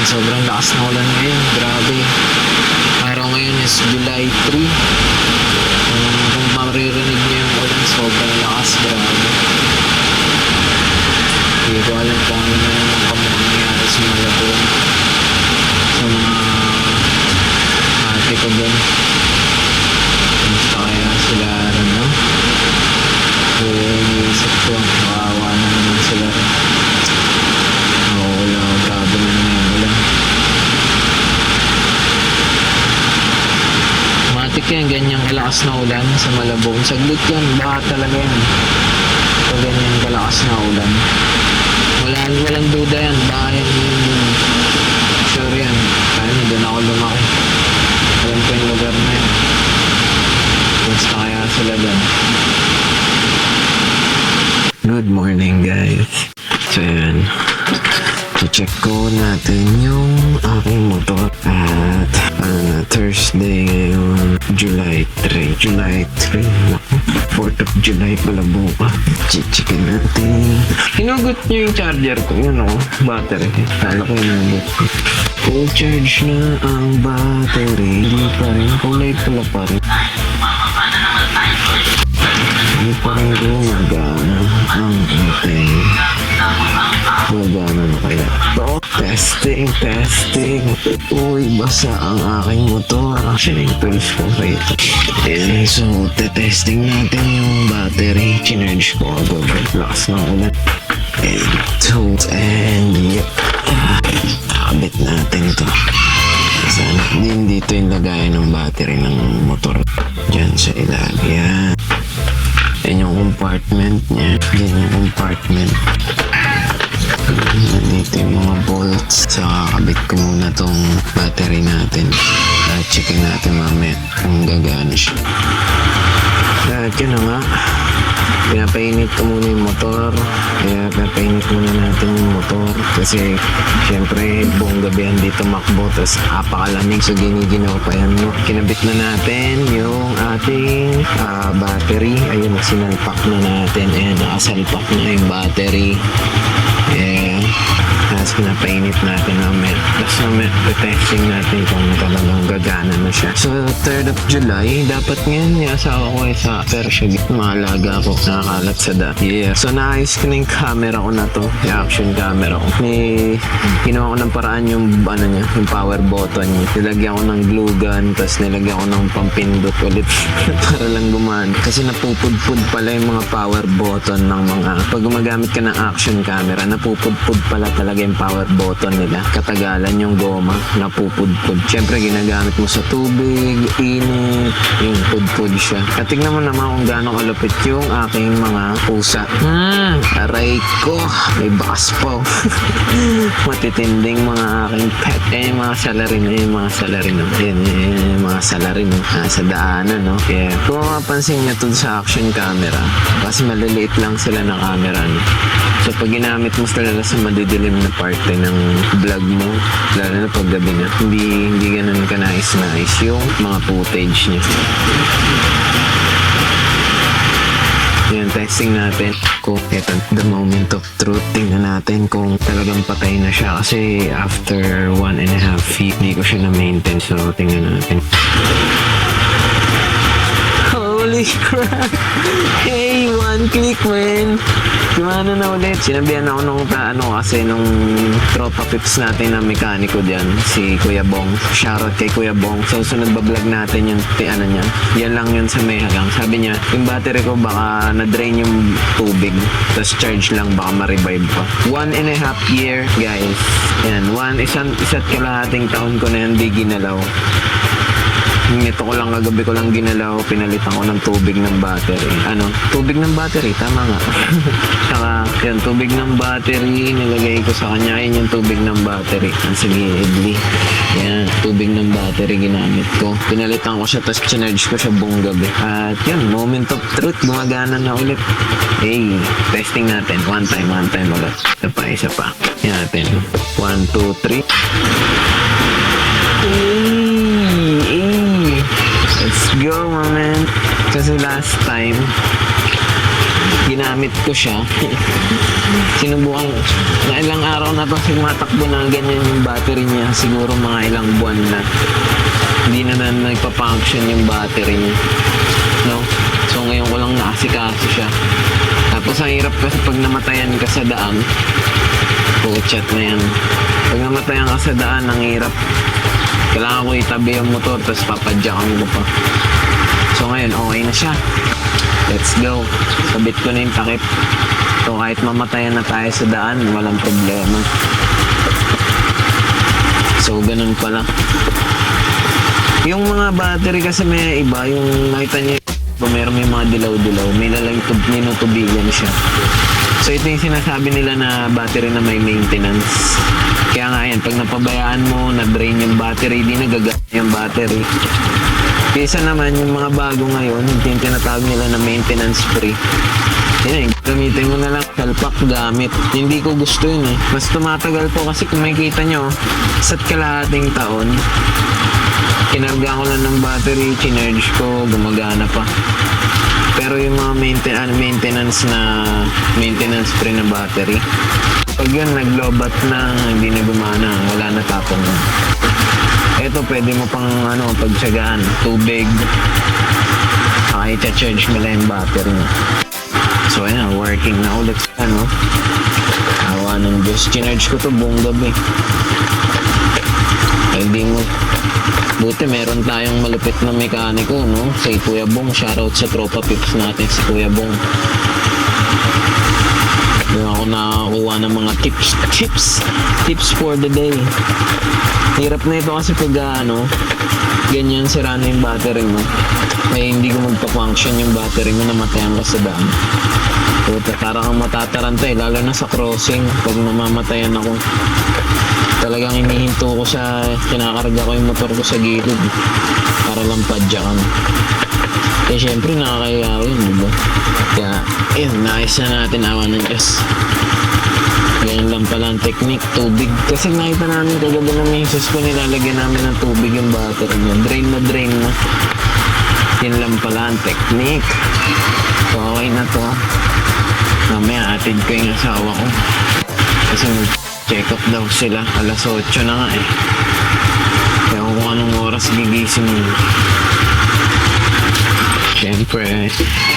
sobrang lakas na ulan ngayon. Grabe. Araw ngayon is July 3. Kung maririnig niyo yung ulan, sobrang lakas. Grabe. Hindi ko alam kung ano na naman mangyayari sa Malabon. Sa mga ate ko dun. Kamusta kaya sila rin, no? Iniisip ko, kawawa na naman sila rin. Wala, grabe na naman yung ulan. Matik yan, ganyang kalakas na ulan sa Malabon. Saglit yan, baka talaga yan. Pag ganyang kalakas na ulan. Walang duda yan, baka yan yung sure yan. Kaya doon ako lumaki. Alam ko yung lugar na yan. Basta kaya sila doon. Good morning guys. So yan, check ko natin yung aking motor at Thursday ngayon, July 3. Naku, 4th of July pala buka. Checkin natin. Hinugot niyo yung charger ko, yun o, battery. Kala ko hinugot ko. Full charge na ang battery. Hindi pa rin, kulay pula pa rin. Hindi pa rin gumagana ang ating gumagana na kaya. So, testing. Uy, basa ang aking motor. Actually, yung tools ko kayo. And so, testing natin yung battery. Chinerge ko agad. Lakas ng ulan. And yep. Nakabit natin ito. Sana din dito yung lagayan ng battery ng motor. Diyan sa ilalim. Yan. Yan yung compartment niya. Yan yung compartment. Nandito yung mga bolts. So, kakabit ko muna tong battery natin. At checkin natin mamaya kung gagana siya. At yun na nga. Pinapainit ko muna yung motor. Kaya pinapainit muna natin yung motor. Kasi, syempre, buong gabi yan dito makbo. Tapos, apakalamig. So, giniginaw pa yan. No? Kinabit na natin yung ating battery. Ayun, sinalpak na natin. Ayan, nakasalpak na yung battery. Ayan. Tapos, pinapainit natin namin. Tapos, testing natin kung talagang gagana na siya. So, 3rd of July, dapat ngayon yung asawa ko ay sa Persia. Mahalaga ako. Nakakalat sa dati. Yeah. So, naayos ko na yung camera ko na to. Yung action camera ko. May ginawa ko ng paraan yung, niya, yung power button niya. Nilagyan ko ng glue gun. Tapos, nilagyan ko ng pampindot ulit. Para lang gumana. Kasi napupudpud pala yung mga power button ng mga... Pag gumagamit ka ng action camera, napupudpud pala talaga yung power button nila. Katagalan yung goma, napupudpud. Siyempre, ginagamit mo sa tubig, init, yung pudpud siya. At tignan mo naman kung gaano kalupit yung aking mga pusa. Aray ko, may bakas po. Matitinding mga aking pet. Mga salarin, mga salarin. Mga salarin, sa daanan, no? Kaya, kung mapapansin nyo to sa action camera, kasi maliliit lang sila na camera, no? So, pag ginamit mo sila sa madidilim na parte ng vlog mo, lalo na pag gabi na, hindi ganun ka nice yung mga footage niya. Yan, testing natin kung ito, the moment of truth. Tingnan natin kung talagang patay na siya kasi after 1.5 feet, hindi ko siya na-maintain. So, tingnan natin. Holy crap! Hey, one click, man! Gumana na ulit. Sinabihan ako nung tropa pips natin na mekaniko dyan, si Kuya Bong. Shoutout kay Kuya Bong. So, sunod ba-vlog natin yung niya. Yan lang yun sa may halang. Sabi niya, yung battery ko baka na-drain yung tubig. Tapos charge lang, baka ma-revive pa. 1.5 year, guys. Yan, isa't kalahating taon ko na yan di ginalaw. Ito ko lang, kagabi ko lang ginalaw, pinalitan ko ng tubig ng battery. Tubig ng battery, tama nga. Saka, yan, tubig ng battery, nilagay ko sa kanya, yun yung tubig ng battery. Sige, Edli. Yan, tubig ng battery ginamit ko. Pinalitan ko siya, tapos charge ko siya buong gabi. At yan, moment of truth, gumagana na ulit. Hey, testing natin. One time ulit. Isa pa. Yan natin. 1, 2, 3. Let's go, my man. Kasi last time, ginamit ko siya. Sinubukan, na ilang araw na to matakbo na ganyan yung battery niya. Siguro mga ilang buwan na. Hindi na nagpa-function yung battery niya. No? So ngayon ko lang naasikaso siya. Tapos ang hirap kasi pag namatayan ka sa daan, chat na yan. Pag namatayan ka sa daan, ang hirap. Kailangan ko itabi yung motor, tapos papadyakan ko pa. So ngayon, okay na siya. Let's go. Sabit ko na yung takip. So kahit mamatayan na tayo sa daan, walang problema. So ganun pala. Yung mga battery kasi may iba, yung nakita niyo, meron may mga dilaw-dilaw, may ninutubigan siya. So ito yung sinasabi nila na battery na may maintenance. Kaya nga yan, pag napabayaan mo, na-drain yung battery, di nagagamit yung battery. Kaysa naman yung mga bago ngayon, yung tinatawag nila na maintenance free. Yan, gamitin mo na lang salpak gamit. Hindi ko gusto yun eh. Mas tumatagal po kasi kung makikita nyo, sa kalahating taon, kinarga ko lang ng battery, chinerge ko, gumagana pa. Pero yung mga maintenance free na battery, pag yun naglobat na, hindi na gumana, wala na tapong. Ito pwede mo pang pagtsagaan, tubig, i-charge mo lang yung battery mo. So ayan, working na ulit. Awa ng Diyos, chinerge ko to buong gabi. Hindi mo. Buti meron tayong malupit na mekaniko, no? Si Kuya Bong, shoutout sa tropa pips natin, si Kuya Bong. Doon ako nakakuha ng mga tips for the day. Hirap na ito kasi pag ganyan sira na yung battery mo. Ay hindi ko magpa-function yung battery mo, namatayan ka sa daan. Puta, parang kang matataranta lalo na sa crossing pag namamatayan ako. Talagang inihinto ko sa kinakarga ko yung motor ko sa gilid para lang padyakan. Eh syempre nakakaya yun, diba? Kaya ayun, naayos na natin, awa ng Diyos. Ganyan lang pala ang technique, tubig. Kasi nakita namin kagabi na misis ko, nilalagyan namin ng tubig yung battery niya. Drain na. Yan lang pala ang technique. So okay na to. Mamaya atid ko yung asawa ko. Kasi check up daw sila. Alas 8 na nga eh. Kaya kung anong oras gigising mo. Siyempre,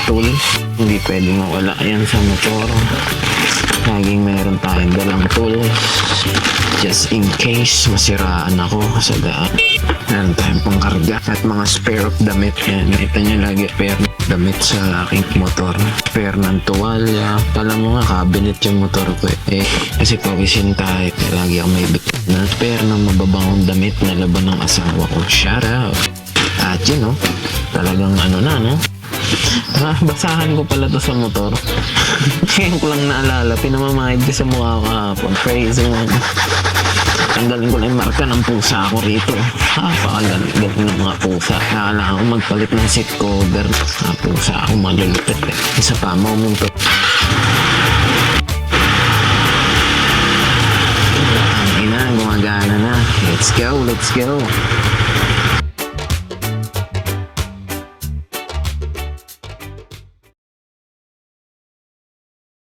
tools. Hindi pwedeng mawala yan sa motor. Laging meron tayong dalang tools. Just in case masiraan ako sa daan. Meron tayong pangkarga at mga spare of damit. Yan, nakita nyo lagi spare damit sa aking motor. Spare ng tuwalya. Alam mo nga, cabinet yung motor ko eh. Kasi pawisin tayo. Lagi ako may bit na spare ng mababangong damit na laban ng asawa ko. Shout out! At yun, no? Talagang no? Basahan ko pala to sa motor. Ngayon ko lang naalala, pinamamahid ko sa mukha ko kahapon. Crazy man. Tanggalin ko lang yung marka ng pusa ako rito. Pakagaling ng mga pusa. Kailangan ko magpalit ng seat cover. Mga pusa ako malulupit eh. Isa pa, moment to. Ina, gumagana na. Let's go.